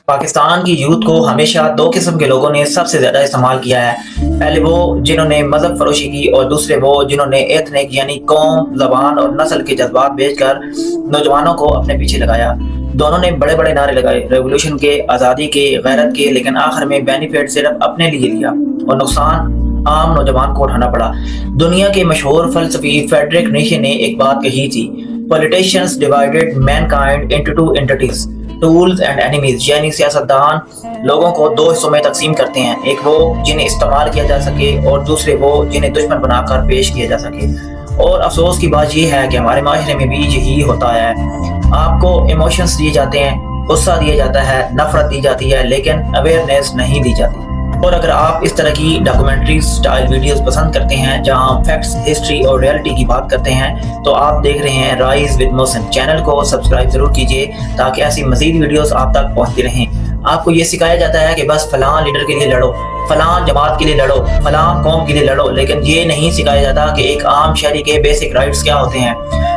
پاکستان کی یوتھ کو ہمیشہ دو قسم کے لوگوں نے سب سے زیادہ استعمال کیا ہے۔ پہلے وہ جنہوں نے مذہب فروشی کی اور دوسرے وہ جنہوں نے ایتھنک یعنی قوم، زبان اور نسل کے جذبات بیچ کر نوجوانوں کو اپنے پیچھے لگایا۔ دونوں نے بڑے بڑے نعرے لگائے، ریولوشن کے، آزادی کے، غیرت کے، لیکن آخر میں بینیفٹ صرف اپنے لیے لیا اور نقصان عام نوجوان کو اٹھانا پڑا۔ دنیا کے مشہور فلسفی فریڈرک نیچے نے ایک بات کہی تھی، Politicians divided mankind into two entities, tools and enemies، یعنی سیاستدان لوگوں کو دو حصوں میں تقسیم کرتے ہیں، ایک وہ جنہیں استعمال کیا جا سکے اور دوسرے وہ جنہیں دشمن بنا کر پیش کیا جا سکے۔ اور افسوس کی بات یہ ہے کہ ہمارے معاشرے میں بھی یہی ہوتا ہے۔ آپ کو ایموشنز دیے جاتے ہیں، غصہ دیا جاتا ہے، نفرت دی جاتی ہے، لیکن اویئرنیس نہیں دی جاتی۔ اور اگر آپ اس طرح کی ڈاکومنٹری سٹائل ویڈیوز پسند کرتے ہیں جہاں فیکٹس، ہسٹری اور ریئلٹی کی بات کرتے ہیں تو آپ دیکھ رہے ہیں رائز ود محسن۔ چینل کو سبسکرائب ضرور کیجئے تاکہ ایسی مزید ویڈیوز آپ تک پہنچتی رہیں۔ آپ کو یہ سکھایا جاتا ہے کہ بس فلاں لیڈر کے لیے لڑو، فلاں جماعت کے لیے لڑو، فلاں قوم کے لیے لڑو، لیکن یہ نہیں سکھایا جاتا کہ ایک عام شہری کے بیسک رائٹس کیا ہوتے ہیں۔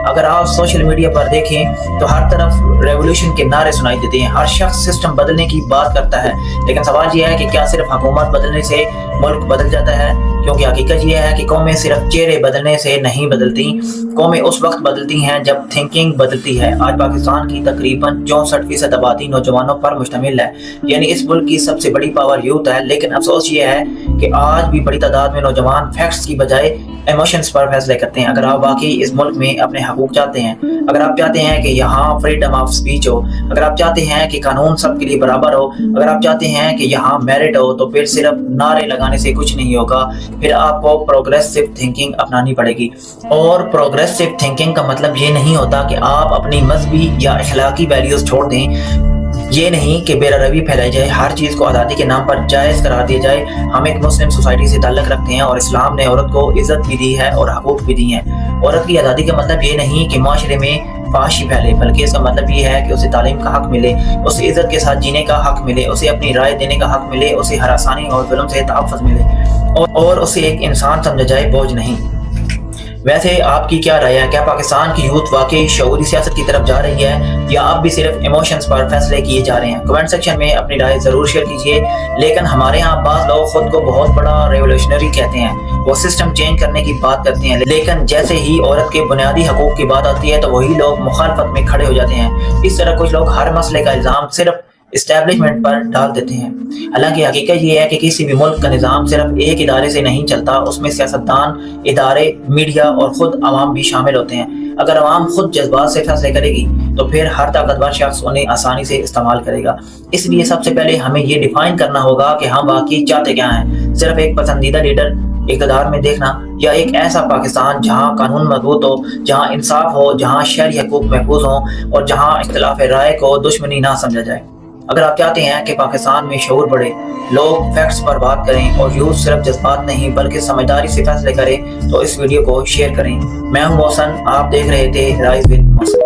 اگر آپ سوشل میڈیا پر دیکھیں تو ہر طرف ریولوشن کے نعرے سنائی دیتے ہیں، ہر شخص سسٹم بدلنے کی بات کرتا ہے، لیکن سوال یہ ہے کہ کیا صرف حکومت بدلنے سے ملک بدل جاتا ہے؟ کیونکہ حقیقت یہ ہے کہ قومیں صرف چہرے بدلنے سے نہیں بدلتی، قومیں اس وقت بدلتی ہیں جب تھنکنگ بدلتی ہے۔ آج پاکستان کی تقریباً 64% آبادی نوجوانوں پر مشتمل ہے، یعنی اس ملک کی سب سے بڑی پاور یوتھ ہے، لیکن افسوس یہ ہے کہ آج بھی بڑی تعداد میں نوجوان فیکٹس کی بجائے ایموشنز پر فیصلے کرتے ہیں۔ اگر آپ واقعی اس ملک میں اپنے حقوق چاہتے ہیں، اگر آپ چاہتے ہیں کہ یہاں فریڈم آف سپیچ ہو، اگر آپ چاہتے ہیں کہ قانون سب کے لیے برابر ہو، اگر آپ چاہتے ہیں کہ یہاں میرٹ ہو، تو پھر صرف نعرے لگانے سے کچھ نہیں ہوگا، پھر آپ کو پروگریسو تھنکنگ اپنانی پڑے گی۔ اور پروگریسو تھنکنگ کا مطلب یہ نہیں ہوتا کہ آپ اپنی مذہبی یا اخلاقی ویلیوز چھوڑ دیں، یہ نہیں کہ بے روی پھیلائی جائے، ہر چیز کو آزادی کے نام پر جائز قرار دیا جائے۔ ہم ایک مسلم سوسائٹی سے تعلق رکھتے ہیں اور اسلام نے عورت کو عزت بھی دی ہے اور حقوق بھی دی ہیں۔ عورت کی آزادی کا مطلب یہ نہیں کہ معاشرے میں فحاشی پھیلے، بلکہ اس کا مطلب یہ ہے کہ اسے تعلیم کا حق ملے، اسے عزت کے ساتھ جینے کا حق ملے، اسے اپنی رائے دینے کا حق ملے، اسے ہراسانی اور ظلم سے تحفظ ملے اور اسے ایک انسان سمجھا جائے، بوجھ نہیں۔ ویسے آپ کی کیا رائے ہے؟ کیا پاکستان کی یوتھ واقعی شعوری سیاست کی طرف جا رہی ہے یا اب بھی صرف ایموشنز پر فیصلے کیے جا رہے ہیں؟ کمنٹ سیکشن میں اپنی رائے ضرور شیئر کیجئے۔ لیکن ہمارے ہاں بعض لوگ خود کو بہت بڑا ریولوشنری کہتے ہیں، وہ سسٹم چینج کرنے کی بات کرتے ہیں، لیکن جیسے ہی عورت کے بنیادی حقوق کی بات آتی ہے تو وہی لوگ مخالفت میں کھڑے ہو جاتے ہیں۔ اس طرح کچھ لوگ ہر مسئلے کا الزام صرف اسٹیبلشمنٹ پر ڈال دیتے ہیں، حالانکہ حقیقت یہ ہے کہ کسی بھی ملک کا نظام صرف ایک ادارے سے نہیں چلتا، اس میں سیاستدان، ادارے، میڈیا اور خود عوام بھی شامل ہوتے ہیں۔ اگر عوام خود جذبات سے فیصلے کرے گی تو پھر ہر طاقتور شخص انہیں آسانی سے استعمال کرے گا۔ اس لیے سب سے پہلے ہمیں یہ ڈیفائن کرنا ہوگا کہ ہم واقعی چاہتے کیا ہیں، صرف ایک پسندیدہ لیڈر اقتدار میں دیکھنا یا ایک ایسا پاکستان جہاں قانون مضبوط ہو، جہاں انصاف ہو، جہاں شہری حقوق محفوظ ہوں اور جہاں اختلاف رائے کو دشمنی نہ سمجھا جائے۔ اگر آپ چاہتے ہیں کہ پاکستان میں شعور بڑھے، لوگ فیکٹس پر بات کریں اور یوتھ صرف جذبات نہیں بلکہ سمجھداری سے فیصلے کریں تو اس ویڈیو کو شیئر کریں۔ میں ہوں محسن، آپ دیکھ رہے تھے رائز ود محسن۔